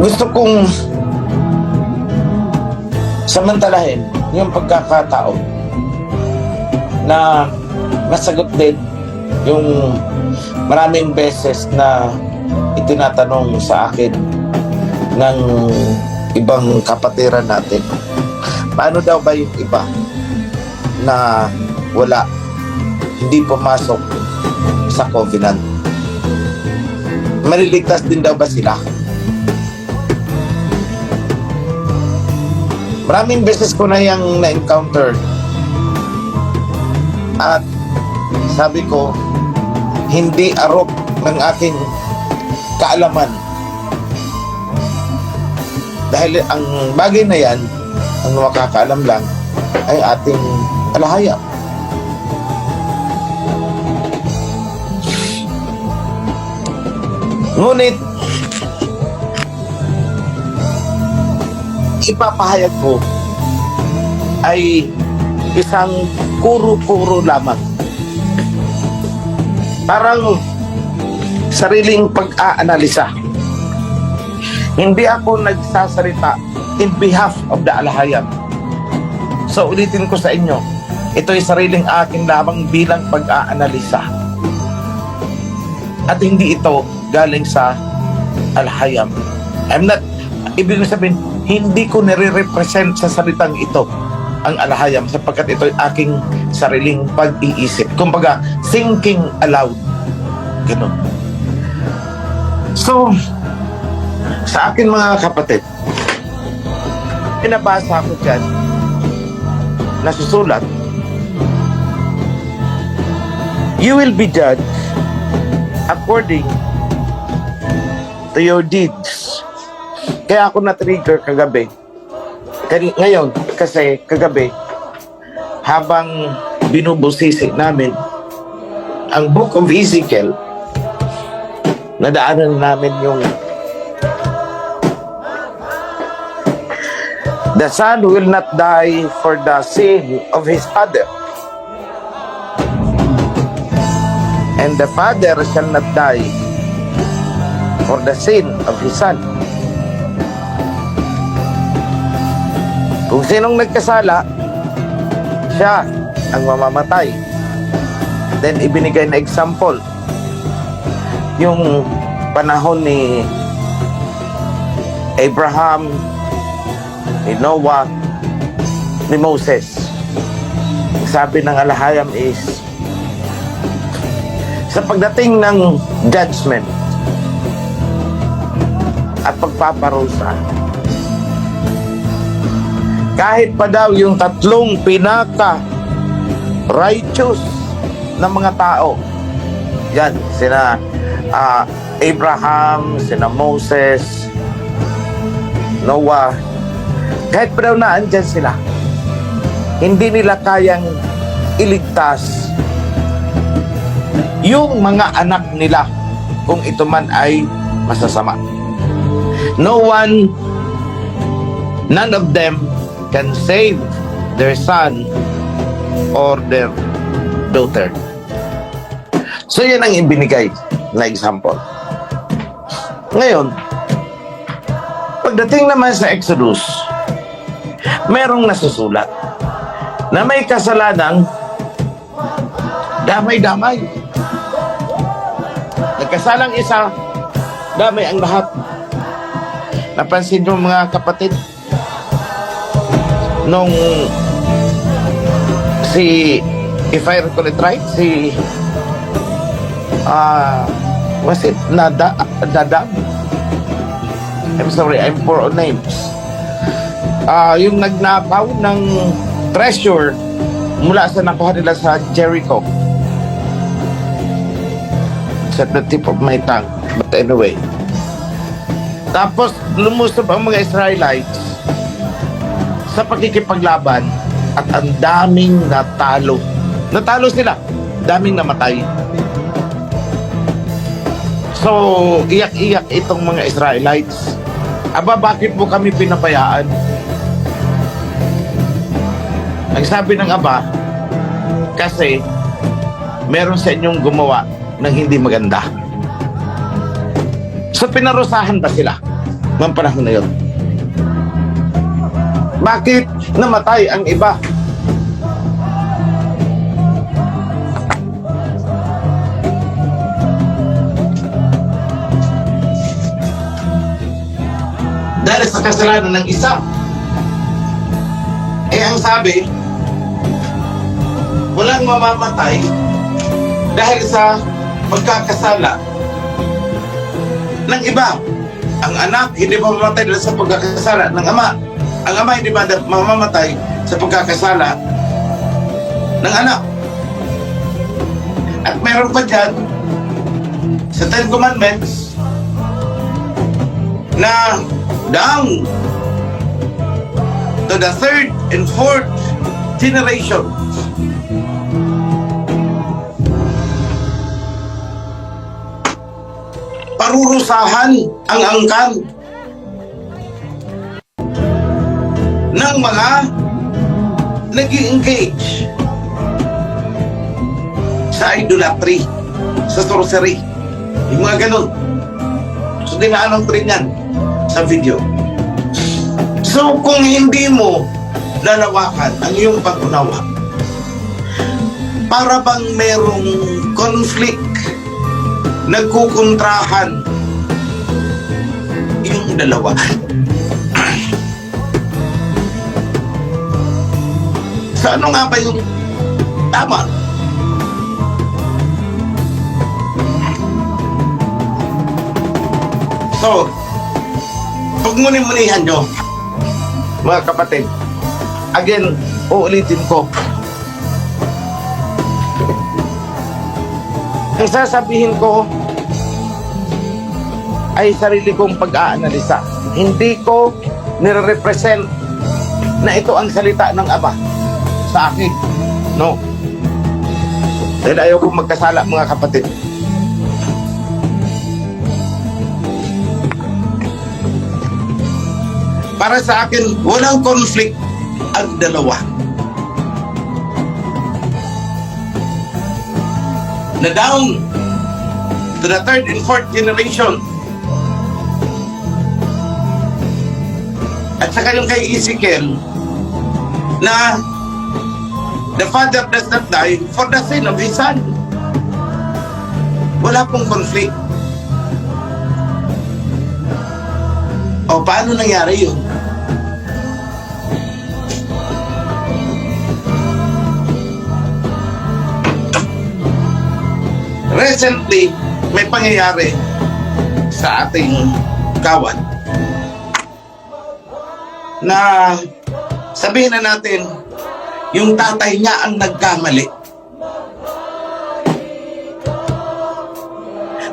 gusto kong samantalahin yung pagkakataon na masagot din yung maraming beses na itinatanong sa akin ng ibang kapatiran natin. Paano daw ba yung iba na wala, hindi pumasok sa covenant? Maliligtas din daw ba sila? Maraming beses ko na yung na-encounter at sabi ko, hindi arok ng aking kaalaman. Dahil ang bagay na yan, ang makakaalam lang ay ating alahaya. Ngunit, ipapahayag ko ay isang kuro-kuro lamang. Parang sariling pag-aanalisa. Hindi ako nagsasalita in behalf of the alahayam. So ulitin ko sa inyo, ito'y sariling akin lamang bilang pag-aanalisa. At hindi ito galing sa alahayam. Ibig sabihin, hindi ko nire-represent sa salitang ito ang alahayam sapagkat ito'y aking sariling pag-iisip. Kumbaga, thinking aloud. Ganun. So, sa akin mga kapatid, pinabasa ko dyan, nasusulat, you will be judged according to your deeds. Kaya ako na-trigger kagabi. Ngayon, kasi kagabi, habang binubusisi namin ang Book of Ezekiel, nadaanan namin yung the son will not die for the sin of his father, and the father shall not die for the sin of his son. Kung sinong nagkasala, siya ang mamamatay. Then ibinigay na example yung panahon ni Abraham, ni Noah, ni Moses. Sabi ng alahayam is, sa pagdating ng judgment at pagpaparusa, kahit pa daw yung tatlong pinaka-righteous na mga tao, yan, sina Abraham, sina Moses, Noah, kahit pa daw naandyan sila, hindi nila kayang iligtas yung mga anak nila kung ito man ay masasama. None of them can save their son or their daughter. So yan ang ibinigay na example. Ngayon, pagdating naman sa Exodus, merong nasusulat na may kasalanang damay-damay. Nagkasalang isa, damay ang lahat. Napansin nyo mga kapatid, nung if I recall it right, was it Nadab? I'm sorry, I'm poor on names. Yung nagnakaw ng treasure mula sa nakuha nila sa Jericho. It's at the tip of my tongue. But anyway. Tapos lumusob ang mga Israelites sa pagkikipaglaban at ang daming natalo. Natalo sila. Daming namatay. So, iyak-iyak itong mga Israelites. Aba, bakit mo kami pinabayaan? Ang sabi ng Aba, kasi meron sa inyong gumawa ng hindi maganda. So, pinarusahan ba sila? Mga panahon na yun. Bakit namatay ang iba? Dahil sa kasalanan ng isa. Ang sabi, walang mamamatay dahil sa pagkakasala ng iba. Ang anak hindi mamamatay dahil sa pagkakasala ng ama. Ang ama hindi mamamatay sa pagkakasala ng anak. At meron pa dyan sa Ten Commandments na down to the third and fourth generation. Parurusahan ang angkan ng mga nag-i-engage sa idolatry, sa sorcery, yung mga ganun. So, dinaanan ko rin yan sa video. So, kung hindi mo lalawakan ang iyong pag-unawa, para bang merong conflict, nagkukontrahan yung dalawa. So, ano nga ba yung tama? So, pagmuni-munihan nyo, mga kapatid, again, uulitin ko. Ang sasabihin ko ay sarili kong pag-aanalisa. Hindi ko nire-represent na ito ang salita ng Aba sa akin. No. Dahil ayaw kong magkasala, mga kapatid. Para sa akin, walang conflict ang dalawa. Na down to the third and fourth generation. At saka yung kay Ezekiel na the father does not die for the sin of his son. Wala pong conflict. O paano nangyari yun? Recently, may pangyayari sa ating kawan na sabihin na natin yung tatay niya ang nagkamali.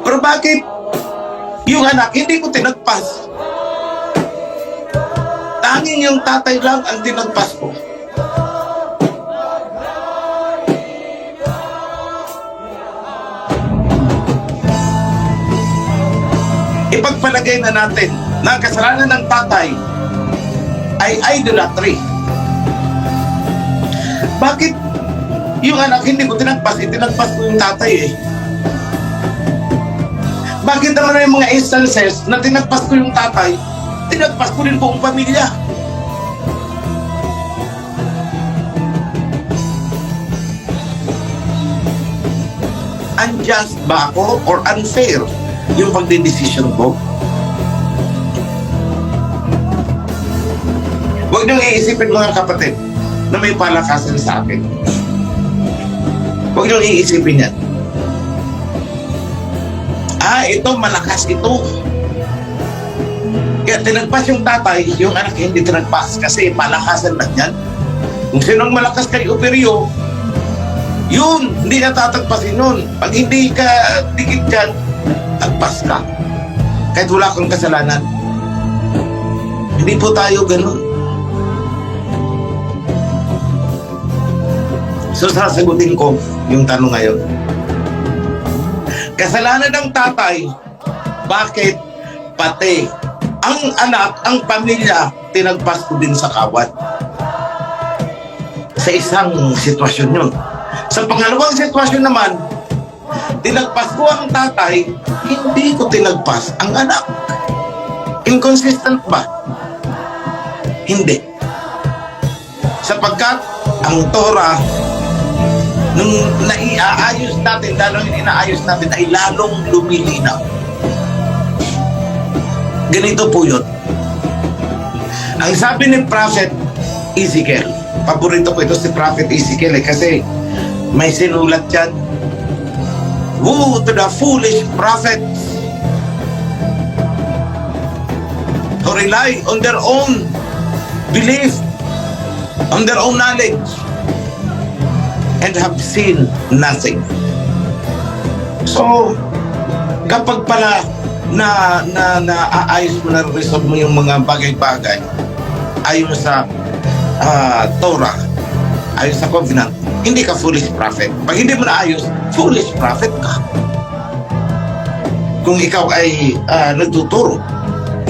Pero bakit yung anak hindi ko tinagpas? Tanging yung tatay lang ang tinagpas ko. Ipagpalagay na natin na ang kasalanan ng tatay ay idolatry. Bakit yung anak hindi ko tinagpas? Tinagpas ko yung tatay eh. Bakit naman may mga instances na tinagpas ko yung tatay, tinagpas ko rin buong pamilya? Unjust ba ako or unfair yung pagdedesisyon ko? Huwag niyong iisipin, mga kapatid, na may palakasan sa akin. Huwag niyong iisipin yan. Ito, malakas ito. Kaya tinagpas yung tatay, yung anak hindi tinagpas kasi palakasan lang yan. Kung sinong malakas kay Operio, yun, hindi na tatagpasin yun. Pag hindi ka dikit dyan, tagpas ka. Kahit wala kang kasalanan. Hindi po tayo ganun. So sasagutin ko yung tanong ngayon. Kasalanan ng tatay, bakit pati ang anak, ang pamilya, tinagpas ko din sa kawat? Sa isang sitwasyon yun. Sa pangalawang sitwasyon naman, tinagpas ko ang tatay, hindi ko tinagpas ang anak. Inconsistent ba? Hindi. Sapagkat ang Torah, nung naiaayos natin, lalong inaayos natin, ay lalong lumilinaw. Ganito po yun. Ang sabi ni Prophet Ezekiel, paborito ko ito si Prophet Ezekiel kasi may sinulat yan. Woe to the foolish prophets who rely on their own belief, on their own knowledge, and have seen nothing. So, kapag pala aayos mo na resolve mo yung mga bagay-bagay ayon sa Torah, ayon sa covenant, hindi ka foolish prophet. Pag hindi mo naayos, foolish prophet ka. Kung ikaw ay nagtuturo,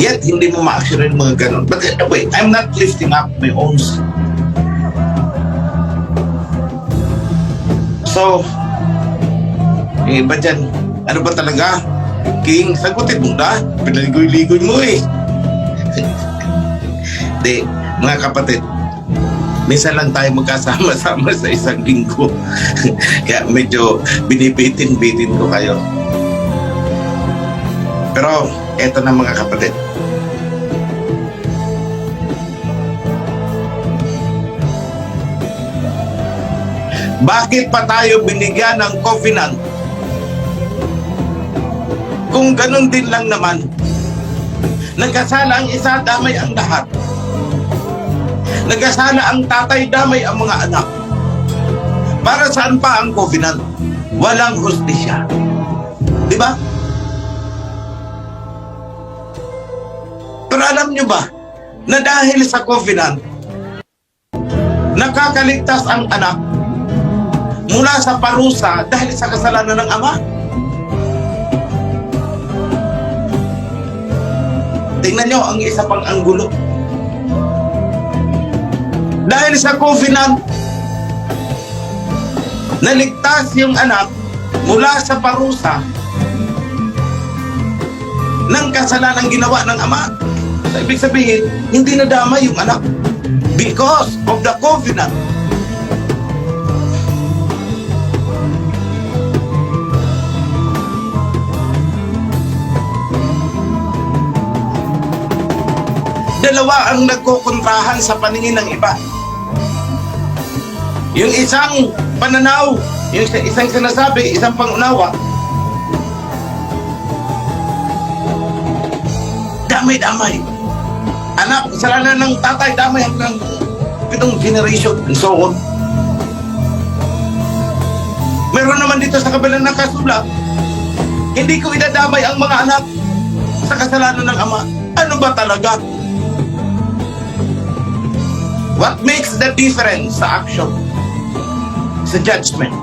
yet hindi mo ma-action yung mga ganun. But anyway, I'm not lifting up my own. So, iba dyan, ano ba talaga? King, sagutin mo na. Pinaligoy-ligoy mo eh. Di, mga kapatid, minsan lang tayo magkasama-sama sa isang linggo. Kaya medyo binibitin-bitin ko kayo. Pero, eto na mga kapatid. Bakit pa tayo binigyan ng covenant? Kung ganun din lang naman, nagkasala ang isa, damay ang lahat. Nagkasala ang tatay, damay ang mga anak. Para saan pa ang covenant? Walang hustisya. Di ba? Pero alam nyo ba, na dahil sa covenant, nakakaligtas ang anak mula sa parusa dahil sa kasalanan ng ama? Tingnan nyo ang isa pang anggulo. Dahil sa covenant, naligtas yung anak mula sa parusa ng kasalanan ginawa ng ama. So, ibig sabihin, hindi nadama yung anak because of the covenant. Dalawa ang nagkukontrahan sa paningin ng iba. Yung isang pananaw, yung isang sinasabi, isang pangunawa, damay-damay. Anak, kasalanan ng tatay, damay hanggang 7 generation and so on. Meron naman dito sa kabilang nakasulat, hindi ko idadamay ang mga anak sa kasalanan ng ama. Ano ba talaga? What makes the difference sa action, sa judgment?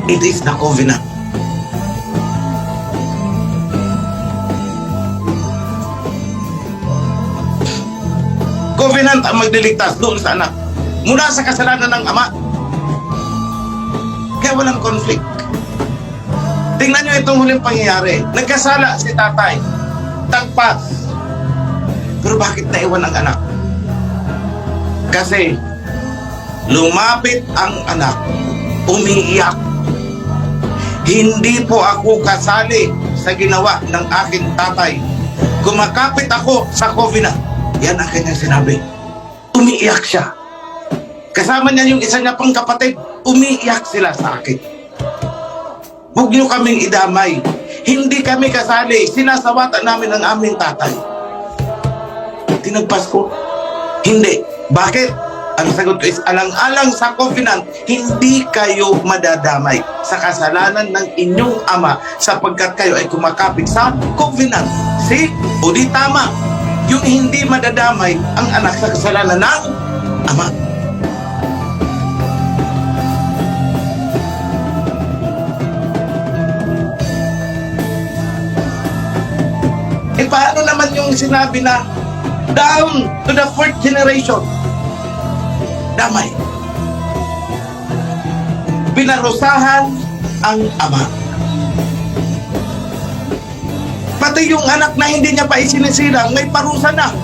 It is the covenant. Covenant ang magliligtas doon sa anak mula sa kasalanan ng ama. Kaya walang conflict. Tingnan nyo itong huling pangyayari. Nagkasala si tatay, tagpas. Pero bakit naiwan ang anak? Kasi lumapit ang anak, umiiyak. Hindi po ako kasali sa ginawa ng aking tatay. Kumakapit ako sa covenant. Yan ang kanyang sinabi. Umiiyak siya. Kasama niya yung isa niya pang kapatid. Umiiyak sila sa akin. Huwag niyo kaming idamay. Hindi kami kasali. Sinasawatan namin ang aming tatay. Tinagpas ko. Hindi. Bakit? Ang sagot ko is alang-alang sa covenant, hindi kayo madadamay sa kasalanan ng inyong ama sapagkat kayo ay kumakapit sa covenant. See? O di tama. Yung hindi madadamay ang anak sa kasalanan ng ama. E paano naman yung sinabi na down to the 4th generation? Damay. Pinarusahan ang ama. Pati yung anak na hindi niya pa isinisilang, may parusa na.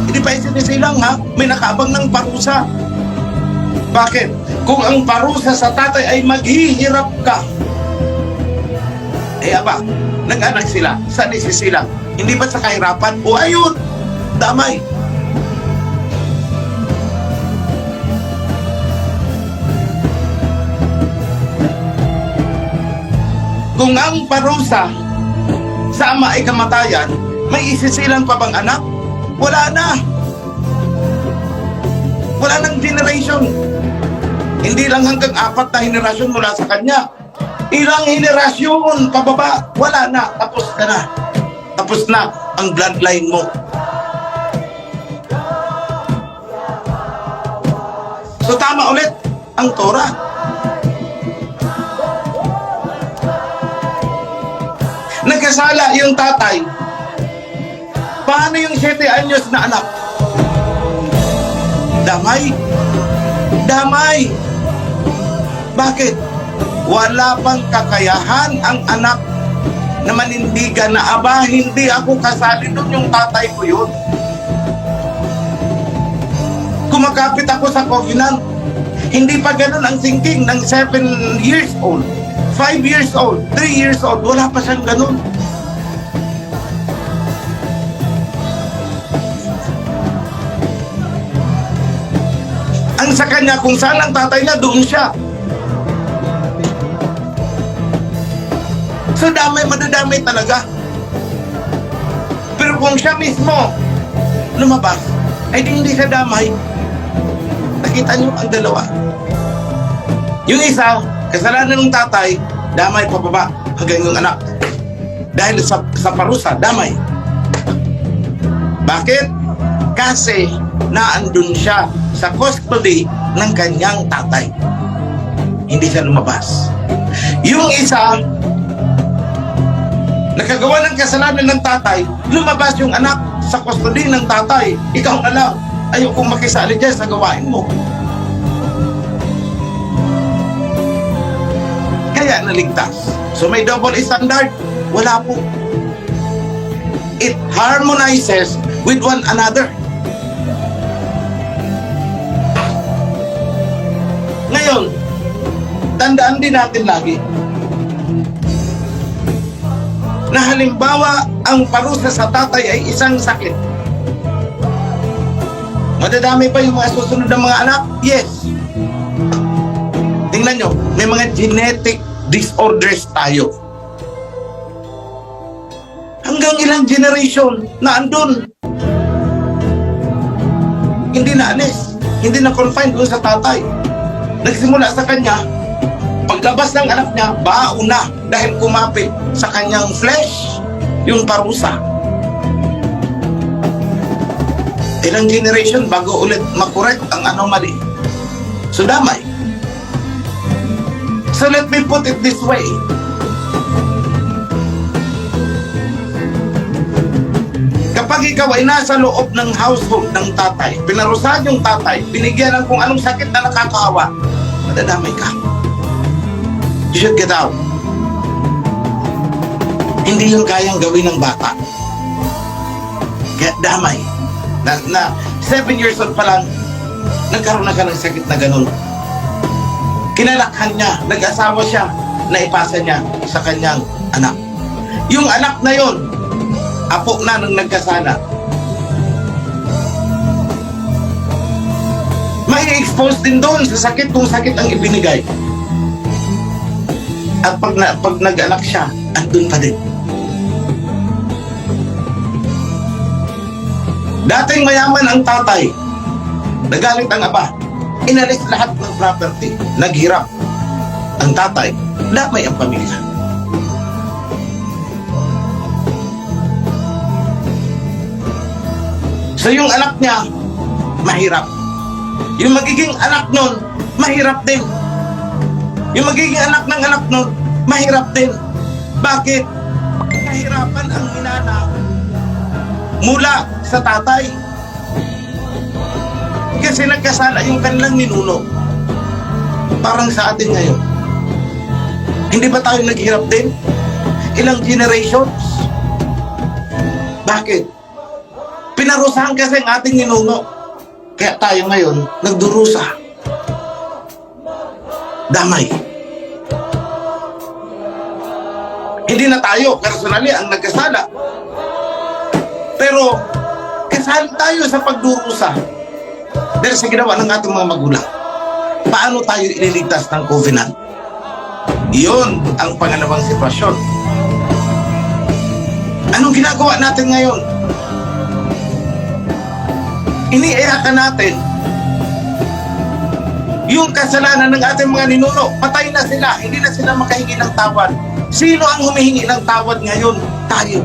Hindi pa isinisilang ha, may nakaabang ng parusa. Bakit? Kung ang parusa sa tatay ay maghihirap ka, eh aba, nag-anak sila, saan isisilang? Hindi ba sa kahirapan? O ayun, damay. Kung ang parusa sa ama ay kamatayan, may isisilang pa bang anak? Wala na. Wala nang generation. Hindi lang hanggang 4 na henerasyon mula sa kanya. Ilang henerasyon pababa, wala na. Tapos ka na. Tapos na ang bloodline mo. So tama ulit ang Torah. Nagkasala yung tatay. Paano yung 7 anyos na anak? Damay. Damay. Bakit? Wala pang kakayahan ang anak na manindigan na aba, hindi ako kasali doon, yung tatay ko yun. Kumakapit ako sa covenant. Hindi pa ganun ang thinking ng 7 years old. 5 years old, 3 years old, wala pa siyang ganun. Ang sa kanya, kung saan ang tatay niya, doon siya. So damay, madadamay talaga. Pero kung siya mismo lumabas, ay hindi siya damay. Nakita niyo ang dalawa. Yung isa, kasalanan ng tatay, damay pababa hanggang yung anak. Dahil sa parusa, damay. Bakit? Kasi naandun siya sa custody ng kanyang tatay. Hindi siya lumabas. Yung isa, nakagawa ng kasalanan ng tatay, lumabas yung anak sa custody ng tatay. Ikaw na lang, ayaw kong makisali dyan sa gawain mo. Kaya naligtas. So may double standard? Wala po. It harmonizes with one another. Ngayon, tandaan din natin lagi na halimbawa ang parusa sa tatay ay isang sakit. Madadami pa yung mga susunod ng mga anak? Yes. Tingnan nyo, may mga genetic disorders tayo. Hanggang ilang generation na andun. Hindi na alis. Hindi na confined doon sa tatay. Nagsimula sa kanya, paglabas ng anak niya, baon na dahil kumapit sa kanyang flesh yung parusa. Ilang generation bago ulit makorek ang anomaly. So damay. So let me put it this way. Kapag ikaw ay nasa loob ng household ng tatay, pinarusahan yung tatay, binigyan ng kung anong sakit na nakakahawa, madadamay ka. You should get out. Hindi yung kayang gawin ng bata. Kaya damay. Na 7 years old pa lang, nagkaroon na ka ng sakit na ganun. Kinalakhan niya, nag-asawa siya, naipasa niya sa kanyang anak. Yung anak na yon, apo na nang nagkasala. May expose din doon sa sakit kung sakit ang ibinigay. At pag nag-anak siya, andun pa din. Dating mayaman ang tatay, nagalit ang aba, inalis lahat ng property, naghirap ang tatay, damay ang pamilya. So yung anak niya, mahirap. Yung magiging anak nun, mahirap din. Yung magiging anak ng anak nun, mahirap din. Bakit? Kahirapan ang inana mula sa tatay. Kasi nagkasala yung kanilang ninuno. parang sa atin ngayon. Hindi ba tayo naghirap din? Ilang generations? Bakit? Pinarusahan kasi ang ating ninuno. Kaya tayo ngayon, nagdurusa. Damay. Hindi na tayo, personally, ang nagkasala. Pero, kasali tayo sa pagdurusa. Dahil sa ginawa ng ating mga magulang. Paano tayo ililigtas ng covenant? Iyon ang pangalawang sitwasyon. Anong ginagawa natin ngayon? Iniiyakan natin yung kasalanan ng ating mga ninuno. Patay na sila, hindi na sila makahingi ng tawad. Sino ang humihingi ng tawad ngayon? Tayo.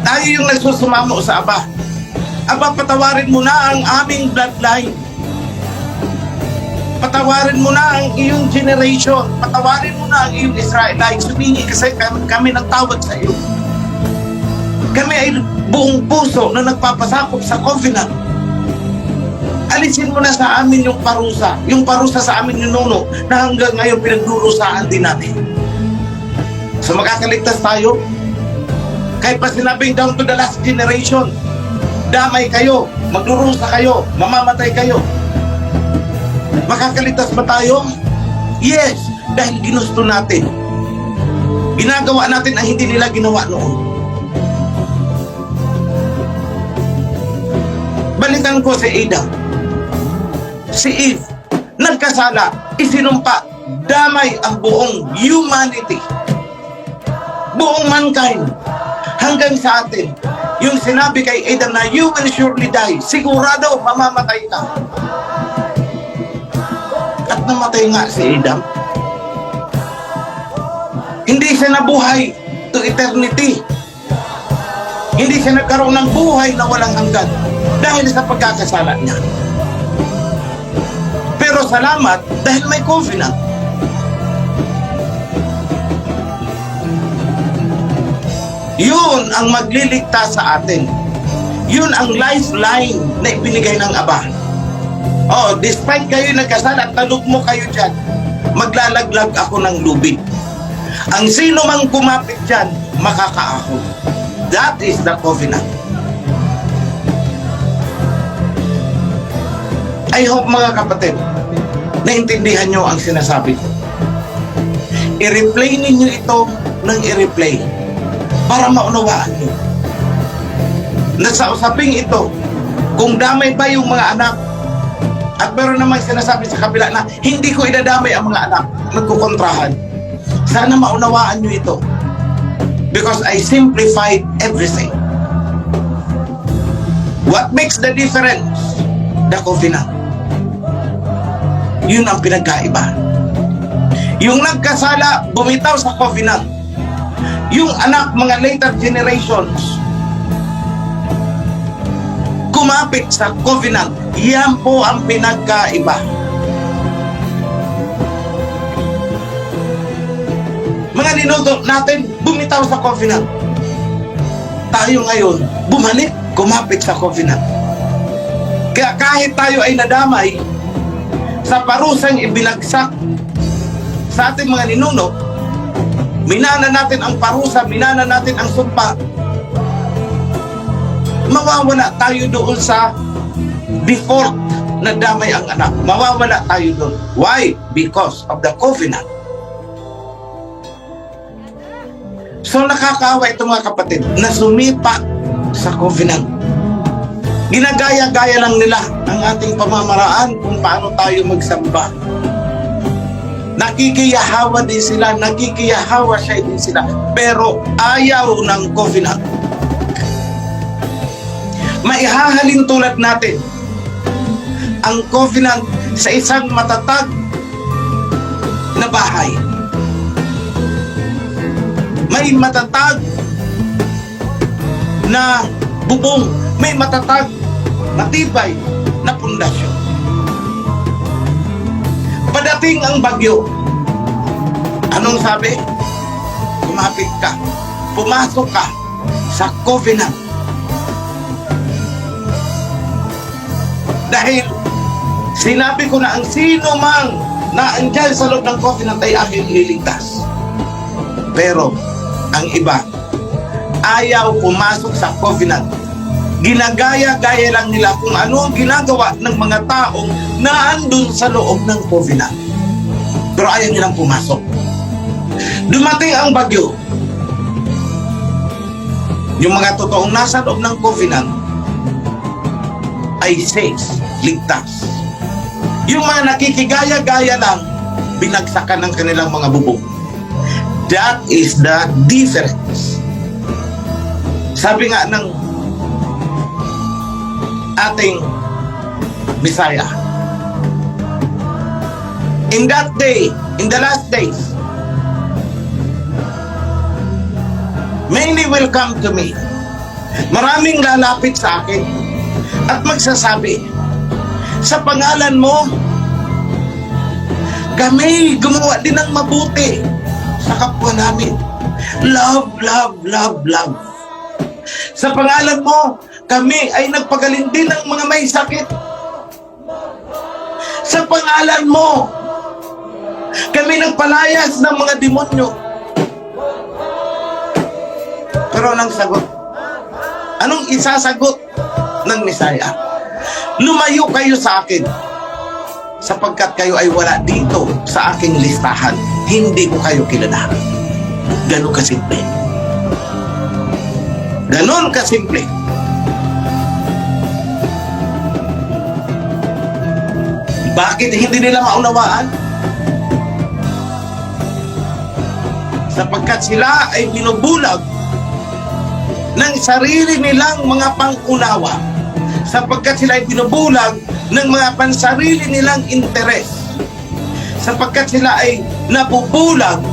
Tayo yung nagsusumamo sa Aba. Aba, patawarin mo na ang aming bloodline. Patawarin mo na ang iyong generation. Patawarin mo na ang iyong Israelites. Humingi kasi kami ng tawad sa iyo. Kami ay buong puso na nagpapasakop sa covenant. Alisin mo na sa amin yung parusa. Yung parusa sa amin yung nuno na hanggang ngayon pinagdurusahan din natin. So makakaligtas tayo. Kahit pa sinabing down to the last generation, damay kayo, magdurusa kayo, mamamatay kayo. Makakaligtas ba tayo? Yes, dahil ginusto natin. Ginagawa natin ang hindi nila ginawa noon. Balikan ko si Adam. Si Eve, nagkasala, isinumpa, damay ang buong humanity. Buong mankind. Hanggang sa atin. Yung sinabi kay Adam na you will surely die. Sigurado, mamamatay ka. At namatay nga si Adam. Hindi siya nabuhay to eternity. Hindi siya nagkaroon ng buhay na walang hanggan dahil sa pagkakasala niya. Pero salamat dahil may covenant. Yun ang magliligtas sa atin. Yun ang lifeline na ibinigay ng Aba. Oh, despite kayo nagkasala at talugmo kayo dyan, maglalaglag ako ng lubid. Ang sino mang kumapit dyan, makakaahon. That is the covenant. I hope mga kapatid, naintindihan nyo ang sinasabi ko. I-replay ninyo ito ng i-replay para maunawaan nyo. Na sa usaping ito, kung damay ba yung mga anak, at meron namang sinasabi sa kabila na hindi ko idadamay ang mga anak, nagkukontrahan. Sana maunawaan nyo ito. Because I simplified everything. What makes the difference? The covenant. Yun ang pinagkaiba. Yung nagkasala, bumitaw sa covenant. Yung anak, mga later generations, kumapit sa covenant. Yan po ang pinagkaiba. Mga ninuno natin, bumitaw sa covenant. Tayo ngayon, bumalik, kumapit sa covenant. Kaya kahit tayo ay nadamay sa parusang ibinagsak sa ating mga ninuno, minana natin ang parusa, minana natin ang sumpa, mawawala tayo doon sa default na damay ang anak. Mawawala tayo doon. Why? Because of the covenant. So nakakaawa ito mga kapatid na sumipa sa covenant. Ginagaya-gaya lang nila ang ating pamamaraan kung paano tayo magsamba. Nakikiyahawa din sila, nakikiyahawa siya din sila, pero ayaw ng covenant. Maihahalin tulad natin ang covenant sa isang matatag na bahay. May matatag na bubong, may matatag, matibay na pundasyon. Padating ang bagyo, anong sabi? Kumapit ka, pumasok ka sa covenant. Dahil sinabi ko na ang sino mang na andyan sa loob ng covenant ay aking liligtas. Pero ang iba, ayaw pumasok sa covenant. Ginagaya-gaya lang nila kung ano ang ginagawa ng mga taong naandun sa loob ng covenant. Pero ayaw nilang pumasok. Dumating ang bagyo. Yung mga totoong nasa loob ng covenant ay safe, ligtas. Yung mga nakikigaya-gaya lang, binagsakan ng kanilang mga bubong. That is the difference. Sabi nga ng ating Bisaya, in that day, in the last days, many will come to me. Maraming lalapit sa akin at magsasabi, sa pangalan mo, kami gumawa din ng mabuti sa kapwa namin. Love, love, love, love. Sa pangalan mo, kami ay nagpagaling din ng mga may sakit. Sa pangalan mo, kami nagpalayas ng mga demonyo. Pero anong sagot? Anong isasagot ng Misaya? Lumayo kayo sa akin, sapagkat kayo ay wala dito sa aking listahan. Hindi ko kayo kilala. Ganon kasimple. Ganon kasimple. Bakit hindi nila maunawaan? Sapagkat sila ay binubulag ng sarili nilang mga pangunawa. Sapagkat sila ay binubulag ng mga pansarili nilang interes. Sapagkat sila ay nabubulag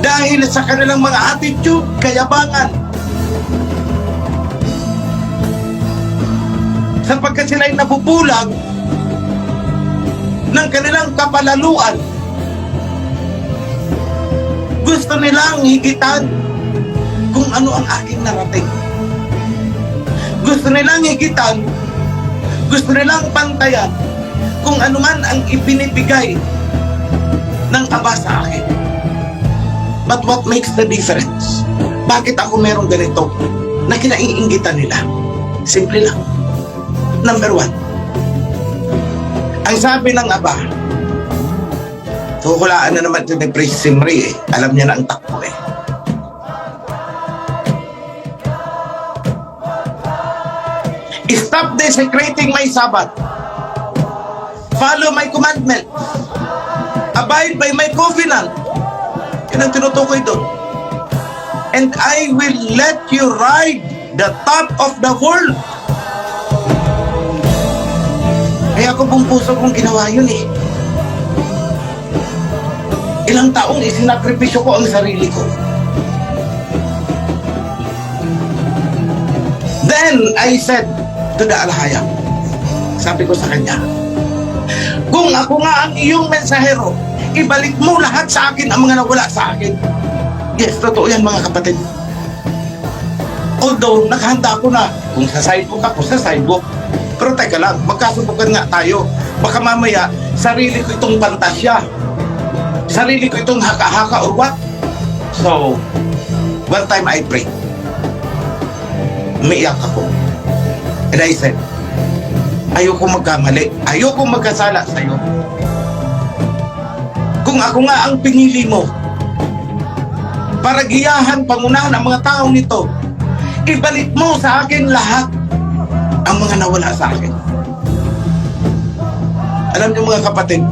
dahil sa kanilang mga attitude, kayabangan. Sapagkat sila ay nabubulag ng kanilang kapalaluan. Gusto nilang higitan kung ano ang aking narating. Gusto nilang higitan, gusto nilang pantayan kung ano man ang ipinibigay ng Aba sa akin. But what makes the difference? Bakit ako merong ganito na kinaiinggitan nila? Simple lang. Number one, ang sabi ng Aba, hulaan na naman ito ni Priest Simri eh. Alam niya na ang takbo eh. Stop desecrating my Sabbath. Follow my commandment. Abide by my covenant. Yan ang tinutukoy doon. And I will let you ride the top of the world. Kaya ako pong puso kong ginawa yun eh. Ilang taong isinakripisyo ko ang sarili ko. Then I said to the Alhayam, sabi ko sa kanya, kung ako nga ang iyong mensahero, ibalik mo lahat sa akin ang mga nawala sa akin. Yes, totoo yan mga kapatid. Although nakahanda ako na, kung sa sidewalk ako, sa sidewalk. Pero teka lang, magkasubukan nga tayo. Baka mamaya, sarili ko itong pantasya. Sarili ko itong haka-haka or what. So, one time I prayed. Umiiyak ako. And I said, ayoko magkamali. Ayoko magkasala sa'yo. Kung ako nga ang pinili mo para giyahan, pangunahan ang mga taong nito, ibalik mo sa akin lahat ang mga nawala sa akin. Alam niyo mga kapatid,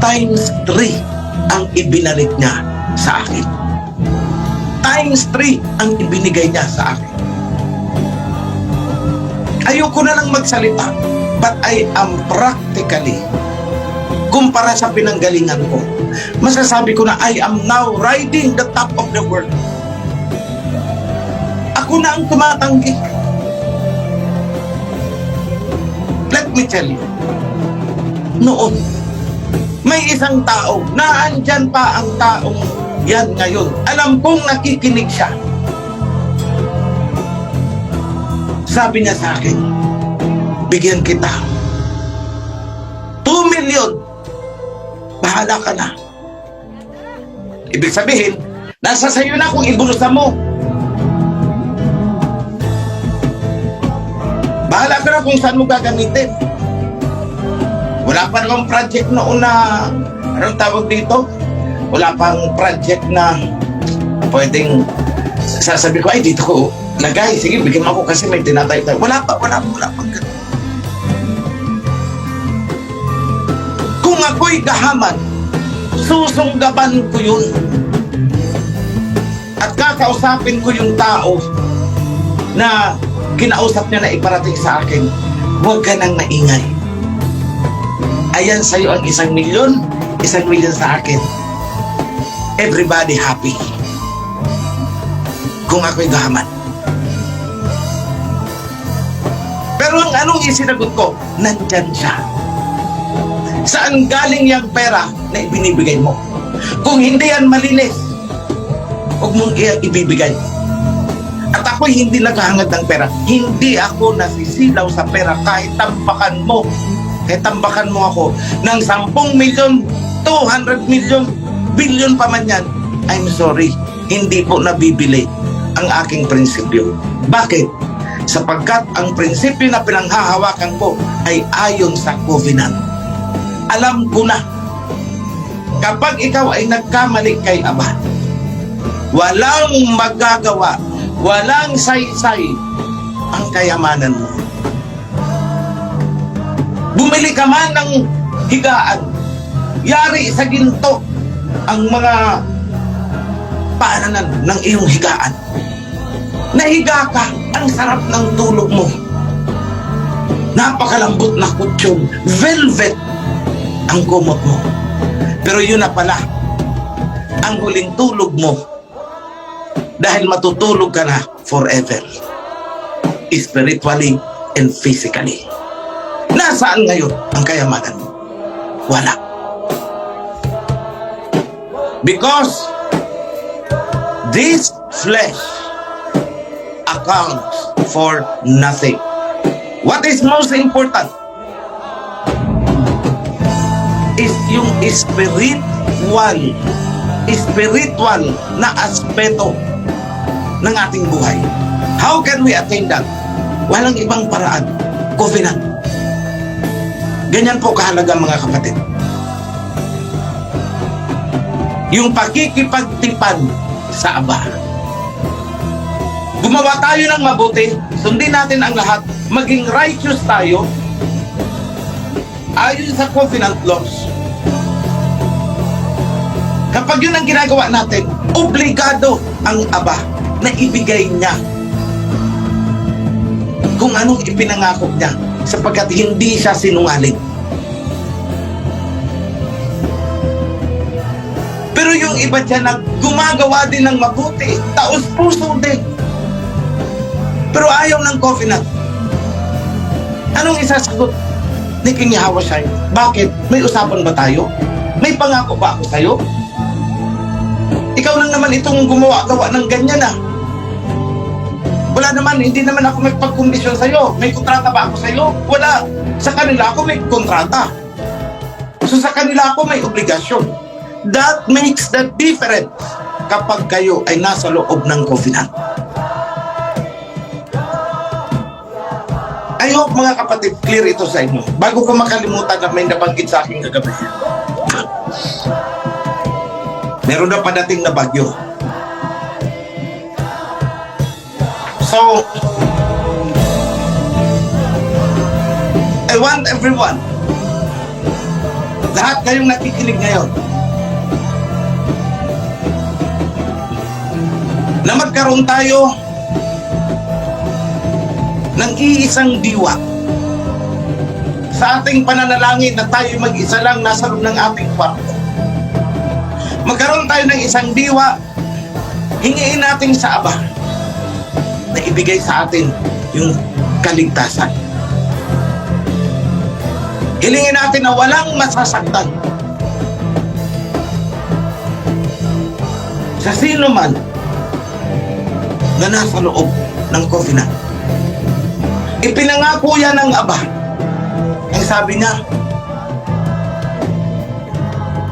times 3 ang ibinalik niya sa akin. Times 3 ang ibinigay niya sa akin. Ayoko na lang magsalita, but I am practically, kumpara sa pinanggalingan ko, masasabi ko na I am now riding the top of the world. Ako na ang tumatanggi. Let me tell you, noon, may isang tao, naandyan pa ang taong yan ngayon. Alam kong nakikinig siya. Sabi niya sa akin, bigyan kita 2 million. Bahala ka na. Ibig sabihin, nasa sayo na kung ibulusan mo. Bahala ka na kung saan mo gagamitin. Wala pa namang project noon na, anong tawag dito? Wala pang project na pwedeng sasabi ko, ay dito ko lagay, sige bigyan mo ako kasi may tinatay tayo. Wala pa ganun. Kung ako'y gahaman, susunggaban ko yun. At kakausapin ko yung tao na kinausap niya na iparating sa akin, huwag ka nang maingay. Ayan sa'yo ang 1 milyon, 1 milyon sa akin. Everybody happy. Kung ako'y gahaman. Pero ang anong isinagot ko, nandyan siya. Saan galing yung pera na ibinibigay mo? Kung hindi yan malinis, huwag mong ibibigay. At ako'y hindi naghahangad ng pera. Hindi ako nasisilaw sa pera kahit tambakan mo. Kahit tambakan mo ako ng 10 milyon, 200 milyon, billion pa man yan. I'm sorry, hindi po nabibili ang aking prinsipyo. Bakit? Sapagkat ang prinsipyo na pinanghahawakan ko ay ayon sa covenant. Alam ko na, kapag ikaw ay nagkamali kay Aba, walang magagawa, walang saysay ang kayamanan mo. Bumili ka man ng higaan, yari sa ginto ang mga paananan ng iyong higaan. Nahiga ka, ang sarap ng tulog mo. Napakalambot na kutsyon, velvet ang kumot mo. Pero yun na pala, ang huling tulog mo, dahil matutulog ka na forever, spiritually and physically. Nasaan ngayon ang kayamanan mo? Wala. Because this flesh accounts for nothing. What is most important is yung spiritual na aspeto ng ating buhay. How can we attain that? Walang ibang paraan. Covenant. Ganyan po kahalaga mga kapatid. Yung pakikipagtipan sa Aba. Gumawa tayo ng mabuti, sundin natin ang lahat, maging righteous tayo ayon sa covenant laws. Kapag yun ang ginagawa natin, obligado ang Aba na ibigay niya kung anong ipinangako niya, sapagkat hindi siya sinungaling. Pero yung iba dyan na gumagawa din ng mabuti, taos puso din, pero ayaw ng covenant. Anong isasagot ni King Yahushua? Bakit? May usapan ba tayo? May pangako ba ako sa'yo? Ikaw lang naman itong gumawa-gawa ng ganyan ah. Wala naman, hindi naman ako may pagkondisyon sa'yo. May kontrata ba ako sa'yo? Wala. Sa kanila ako may kontrata. So sa kanila ako may obligasyon. That makes the difference kapag kayo ay nasa loob ng covenant. I hope mga kapatid, clear ito sa inyo. Bago ko makalimutan na may nabanggit sa aking kagabi. Meron na padating na bagyo. So, I want everyone, lahat kayong nakikinig ngayon, na magkaroon tayo ng iisang diwa sa ating pananalangin na tayo mag-isa lang nasa loob ng ating kwarto. Magkaroon tayo ng isang diwa, hingiin natin sa Aba na ibigay sa atin yung kaligtasan. Hilingin natin na walang masasaktan sa sino man na nasa loob ng covenant. Ipinangako yan ng Aba. Ang sabi niya,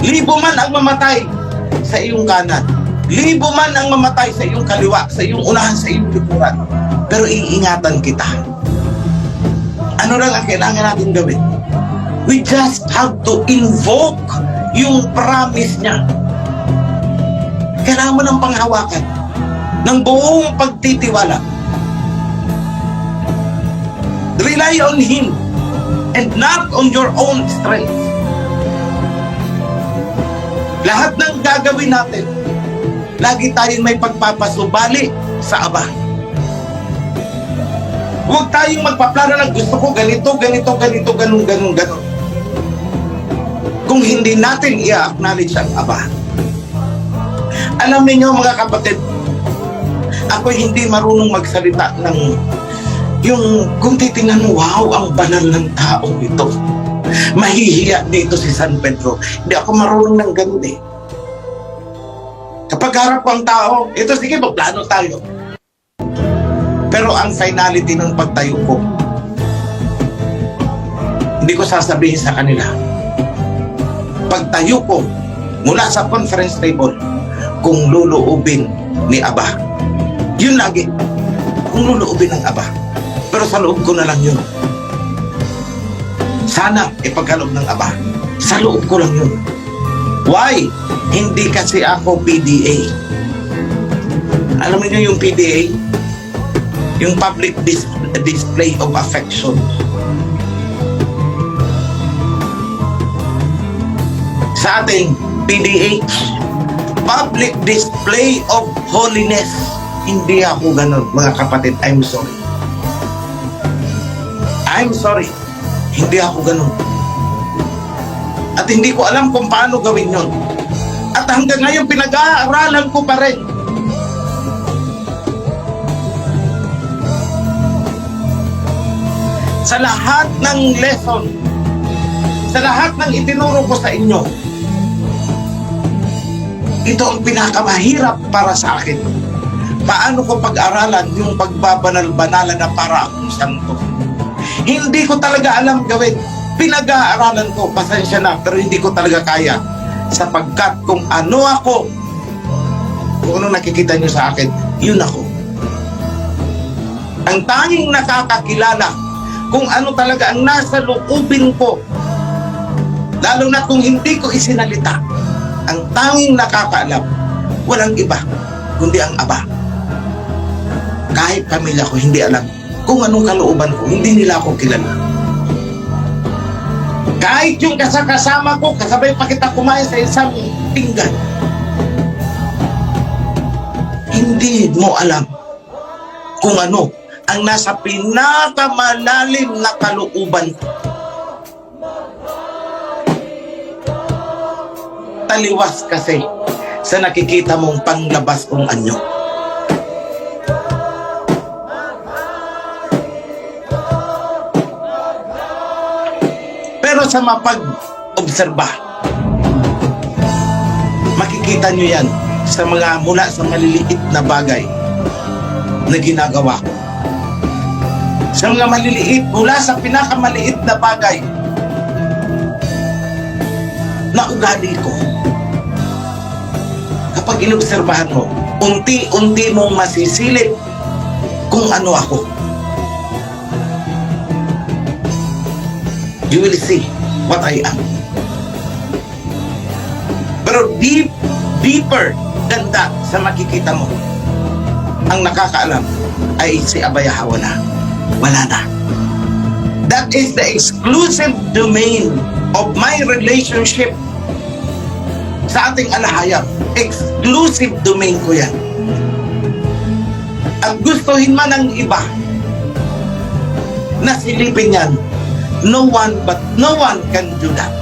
libo man ang mamatay sa iyong kanan, libo man ang mamatay sa iyong kaliwa, sa iyong unahan, sa iyong likuran, pero iingatan kita. Ano lang ang kailangan natin gawin? We just have to invoke yung promise niya. Kailangan mo ng panghawakan ng buong pagtitiwala. Rely on Him and not on your own strength. Lahat ng gagawin natin, lagi tayong may pagpapasubali sa Aba. Huwag tayong magpaplano ng gusto ko ganito, ganun. Kung hindi natin i-acknowledge ang Aba. Alam niyo mga kapatid, ako hindi marunong magsalita ng yung kung titingnan mo, wow, ang banal ng taong ito. Mahihiya dito si San Pedro. Hindi ako marunong ng ganun eh. Kapag harap ko ang tao, ito sige, magplano tayo. Pero ang finality ng pagtayo ko, hindi ko sasabihin sa kanila. Pagtayo ko mula sa conference table, kung luluubin ni Aba. Yun lagi. Kung luluubin ng Aba. Pero sa loob ko na lang yun. Sana ipagkaloob ng Aba. Sa loob ko lang yun. Why? Hindi kasi ako PDA. Alam niyo yung PDA? Yung public display of affection. Sa ating PDH, public display of holiness. Hindi ako ganun, mga kapatid. I'm sorry. I'm sorry. Hindi ako ganun. At hindi ko alam kung paano gawin yun. At hanggang ngayon, pinag-aaralan ko pa rin. Sa lahat ng lesson, sa lahat ng itinuro ko sa inyo, ito ang pinakamahirap para sa akin. Paano ko pag-aralan yung pagbabanal-banalan na para akong santo? Hindi ko talaga alam gawin. Pinag-aaralan ko, pasensya na, pero hindi ko talaga kaya. Sapagkat kung ano ako, kung ano nakikita nyo sa akin, yun ako. Ang tanging nakakakilala kung ano talaga ang nasa loobin ko, lalo na kung hindi ko isinalita, ang tanging nakakaalam, walang iba, kundi ang Aba. Kahit pamilya ko, hindi alam kung anong kalooban ko, hindi nila ako kilala. Kahit yung kasama ko, kasabay pa kita kumain sa isang pinggan, hindi mo alam kung ano ang nasa pinakamalalim na kalooban ko. Taliwas kasi sa nakikita mong panglabas kong anyo. Pero sa mapag-obserba, makikita nyo yan sa mga mula sa maliliit na bagay na ginagawa ko. Sa mga maliliit, mula sa pinakamaliit na bagay na ugali ko. Kapag inobserbahan mo, unti-unti mong masisilip kung ano ako. You will see what I am. Pero deeper than that, sa makikita mo, ang nakakaalam ay si Abay Yahweh na. Wala na. That is the exclusive domain of my relationship sa ating alahayam. Exclusive domain ko yan. At gustuhin man ng iba na silipin yan, no one can do that.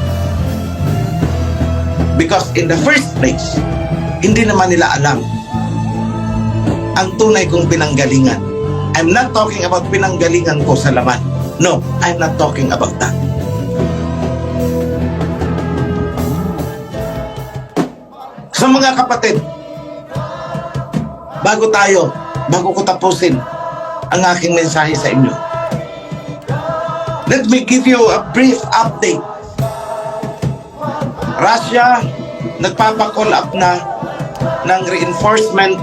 Because in the first place, hindi naman nila alam ang tunay kong pinanggalingan. I'm not talking about pinanggalingan ko sa laman. No, I'm not talking about that. So mga kapatid, bago ko tapusin ang aking mensahe sa inyo, Let me give you a brief update. Russia, nagpapa-call up na ng reinforcement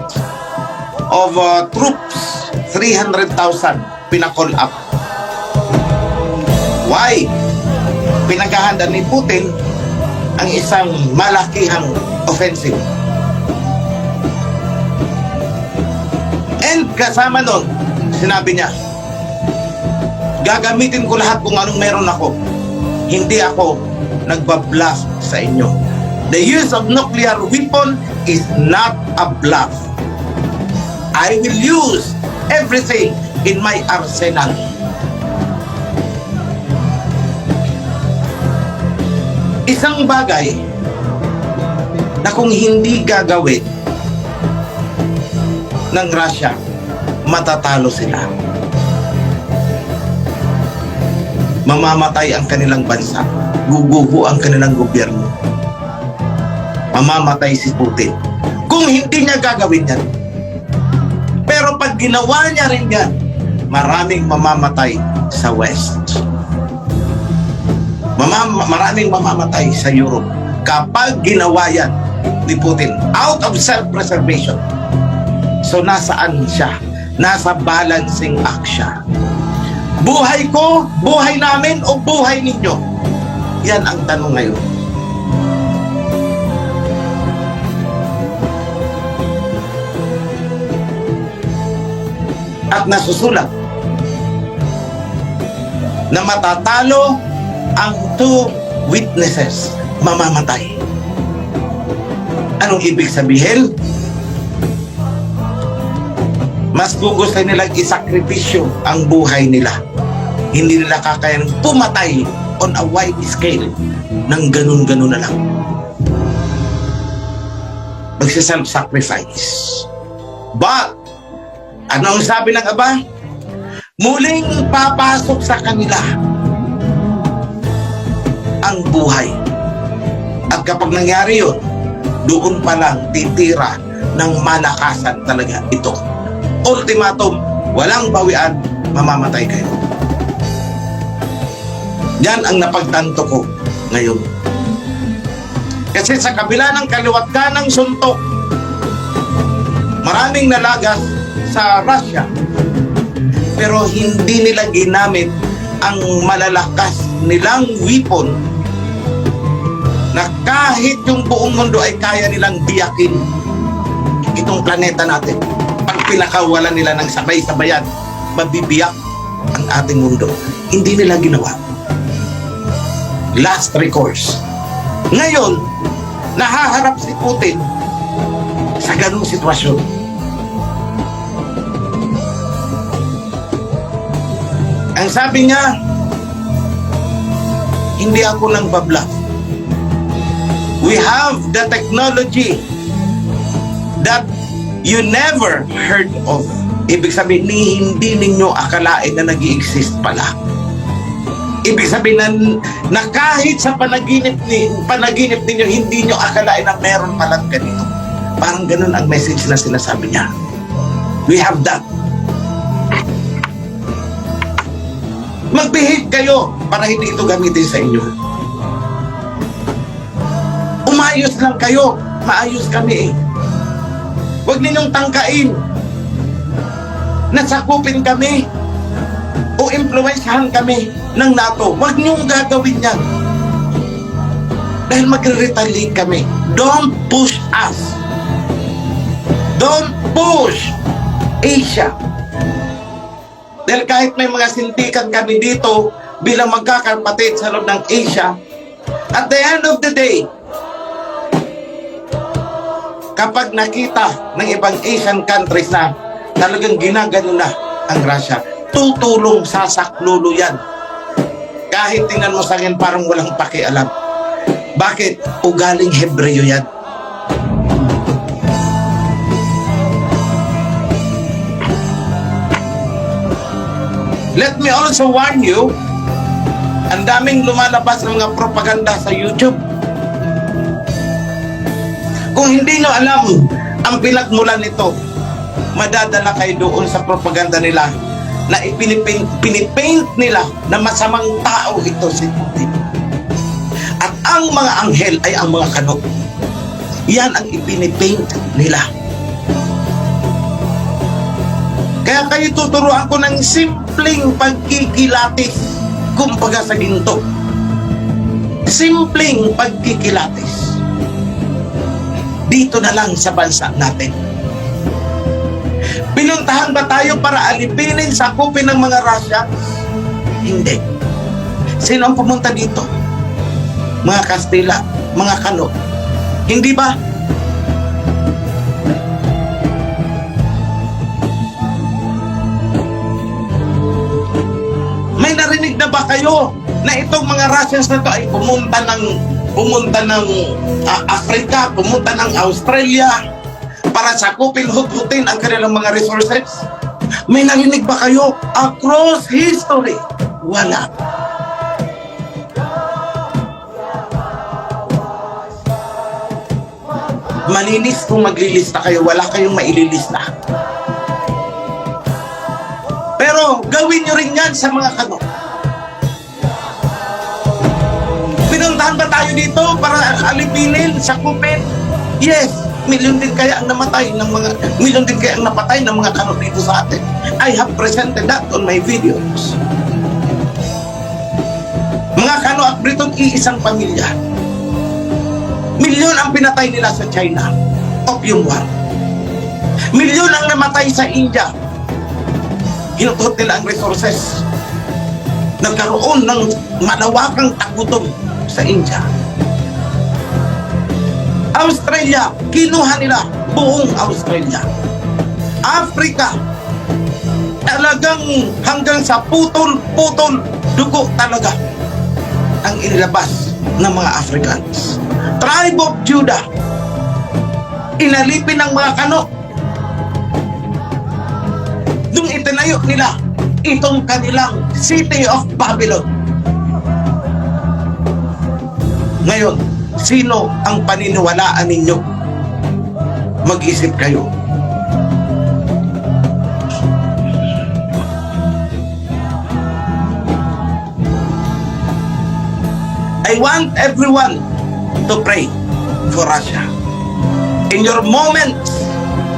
of troops, 300,000 pinakall up. Why? Pinaghahanda ni Putin ang isang malakihang offensive. And kasama nun, sinabi niya, gagamitin ko lahat kung anong meron ako. Hindi ako nagbabluff sa inyo. The use of nuclear weapon is not a bluff. I will use everything in my arsenal. Isang bagay na kung hindi gagawin ng Russia, matatalo sila. Mamamatay ang kanilang bansa. Guguho ang kanilang gobyerno. Mamamatay si Putin. Kung hindi niya gagawin yan. Pero pag ginawa niya rin yan, maraming mamamatay sa West. Maraming mamamatay sa Europe. Kapag ginawa yan ni Putin, out of self-preservation. So nasaan siya? Nasa balancing act siya. Buhay ko, buhay namin, o buhay ninyo? Yan ang tanong ngayon. At nasusulat na matatalo ang two witnesses, mamamatay. Anong ibig sabihin? Mas gugustuhin nilang isakripisyo ang buhay nila. Hindi nila kakayanin pumatay on a wide scale ng ganun-ganun na lang. Magsiself-sacrifice. But, ano ang sabi ng Aba? Muling papasok sa kanila ang buhay. At kapag nangyari yun, doon pa lang titira ng malakasan talaga ito. Ultimatum, walang bawian, mamamatay kayo. Yan ang napagtanto ko ngayon. Kasi sa kabila ng kaliwat ka ng suntok, maraming nalagas sa Russia, pero hindi nila ginamit ang malalakas nilang weapon na kahit yung buong mundo ay kaya nilang biyakin itong planeta natin. Pag pinakawalan nila ng sabay-sabayan, mabibiyak ang ating mundo. Hindi nila ginawa. Last recourse. Ngayon, nahaharap si Putin sa ganung sitwasyon. Ang sabi niya, hindi ako nang babluff. We have the technology that you never heard of. Ibig sabihin, hindi ninyo akalain na nag-i-exist pala. Ibig sabihin na kahit sa panaginip ninyo, hindi nyo akalain na meron palang ganito. Parang ganun ang message na sinasabi niya. We have that. Mag-behave kayo para hindi ito gamitin sa inyo. Umayos lang kayo. Maayos kami eh. Huwag ninyong tangkain. Nasakupin kami o impluwensyahan kami ng NATO. Huwag niyong gagawin yan. Dahil magre-retaliate kami. Don't push us. Don't push Asia. Dahil kahit may mga sintikan kami dito bilang magkakapatid sa loob ng Asia, at the end of the day, kapag nakita ng ibang Asian countries na talagang ginagano na ang Russia, tutulong sa saklulo yan. Kahit tingnan mo sa akin parang walang pakialam. Bakit? Ugaling Hebreo yan. Let me also warn you, ang daming lumalabas ng mga propaganda sa YouTube. Kung hindi nyo alam ang pinagmulan nito, madadala kayo doon sa propaganda nila na pinipaint nila na masamang tao ito si Putin. At ang mga anghel ay ang mga kano. Yan ang ipinipaint nila. Kaya kayo tuturuan ko ng simpleng pagkikilatis, kumbaga sa ginto. Simpleng pagkikilatis. Dito na lang sa bansa natin. Pinuntahan ba tayo para alipinin, sakupin ng mga Russians? Hindi. Sino ang pumunta dito? Mga Kastila, mga Kano. Hindi ba? May narinig na ba kayo na itong mga Russians na to ay pumunta ng Africa, pumunta ng Australia para sakupin, hut-hutin ang kanilang mga resources? May narinig ba kayo? Across history, wala. Malinis kung maglilista kayo, wala kayong maililista. Pero gawin nyo rin yan sa mga Kano. Pinuntahan ba tayo dito para alipinin, sakupin? Yes, milyon din kaya ang napatay ng mga Kano dito sa atin. I have presented that on my videos. Mga Kano at Briton, iisang pamilya. Milyon ang pinatay nila sa China, Opium War. Milyon ang namatay sa India. Hinutot nila ang resources. Nagkaroon ng malawakang tagutom sa India. Australia, kinuha nila buong Australia. Africa, talagang hanggang sa putol-putol dugo talaga ang inilabas ng mga Africans. Tribe of Judah, inalipin ng mga Kano. Nung itinayo nila itong kanilang City of Babylon. Ngayon, sino ang paniniwalaan ninyo? Mag-isip kayo. I want everyone to pray for Russia. In your moments,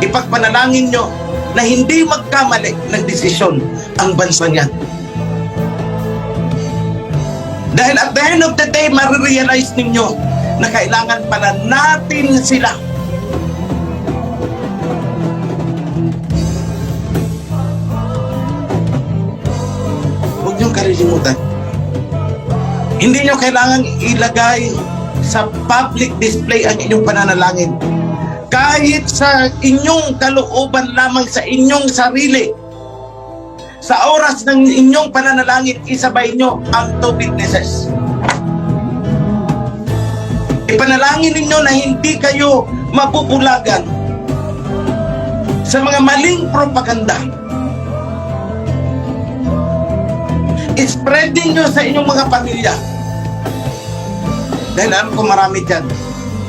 ipagpanalangin nyo na hindi magkamali ng desisyon ang bansa niyan. Dahil at the end of the day, marirealize ninyo na kailangan pala natin sila. Huwag niyong kalilimutan. Hindi nyo kailangan ilagay sa public display ang inyong pananalangin. Kahit sa inyong kalooban lamang sa inyong sarili, sa oras ng inyong pananalangin, isabay nyo ang 2 witnesses. Ipanalangin ninyo na hindi kayo mapupulagan sa mga maling propaganda. Spreading nyo sa inyong mga pamilya. Dahil alam ko marami dyan,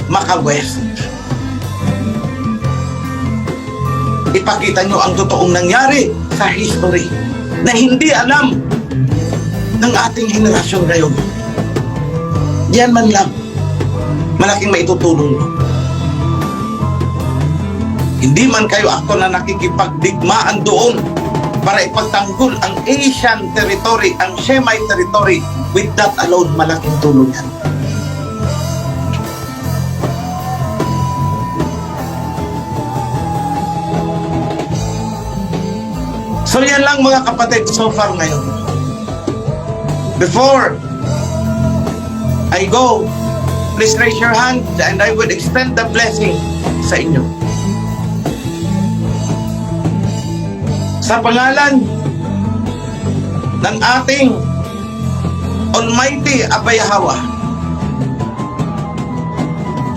maka-West. Ipakita nyo ang totoong nangyari sa history na hindi alam ng ating henerasyon ngayon. Yan man lang, malaking maitutulong nyo. Hindi man kayo ako na nakikipagdigmaan doon para ipagtanggol ang Asian territory, ang Shemite territory. With that alone, malaking tulong yan. So yan lang mga kapatid so far ngayon. Before I go, please raise your hand and I would extend the blessing sa inyo. Sa pangalan ng ating Almighty Abay Yahweh,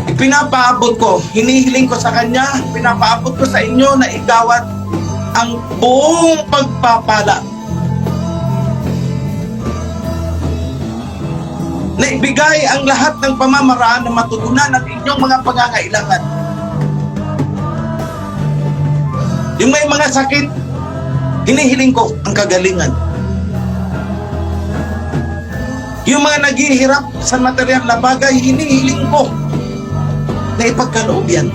ipinapaabot ko, hinihiling ko sa Kanya, pinapaabot ko sa inyo na igawad ang buong pagpapala na ibigay ang lahat ng pamamaraan na matutunan ang inyong mga pangangailangan. Yung may mga sakit, hinihiling ko ang kagalingan. Yung mga naghihirap sa material na bagay, hinihiling ko na ipagkaloob yan.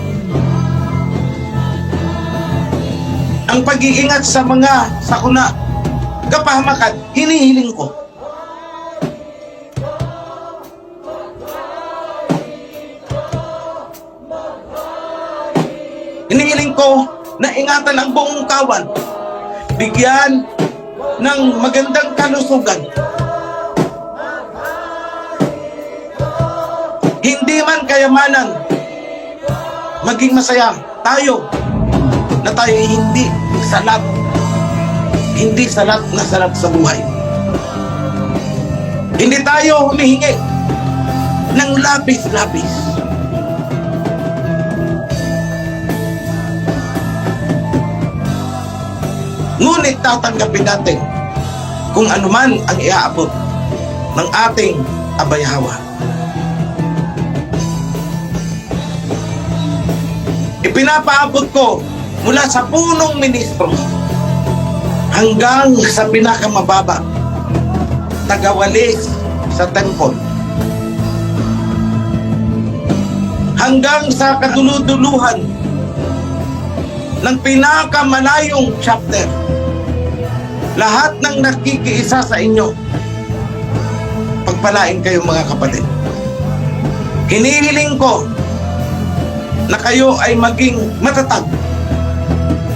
Ang pag-iingat sa mga sakuna, kapahamakan, hinihiling ko. Hinihiling ko na ingatan ang buong kawan, bigyan ng magandang kalusugan. Hindi man kayamanan, maging masaya tayo na tayo hindi salat na salat sa buhay. Hindi tayo humihingi ng labis-labis. Ngunit tatanggapin natin kung anuman ang iaabot ng ating abayhawa. Ipinapaabot ko mula sa punong ministro hanggang sa pinakamababa, tagawalis sa temple, hanggang sa kaduluduluhan ng pinakamalayong chapter. Lahat ng nakikiisa sa inyo, pagpalain kayo mga kapatid. Hinihiling ko na kayo ay maging matatag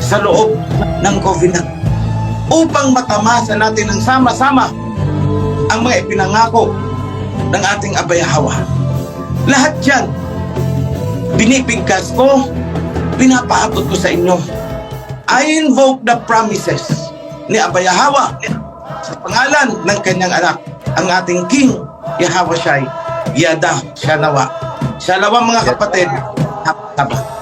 sa loob ng covenant upang matamasa natin ng sama-sama ang mga ipinangako ng ating abayhawa. Lahat yan, binibigkas ko, pinapaabot ko sa inyo. I invoke the promises ni Abayhawa sa pangalan ng kanyang anak, ang ating King Yahweh Shai, Yada Shanawa. Shalawa mga kapatid, hap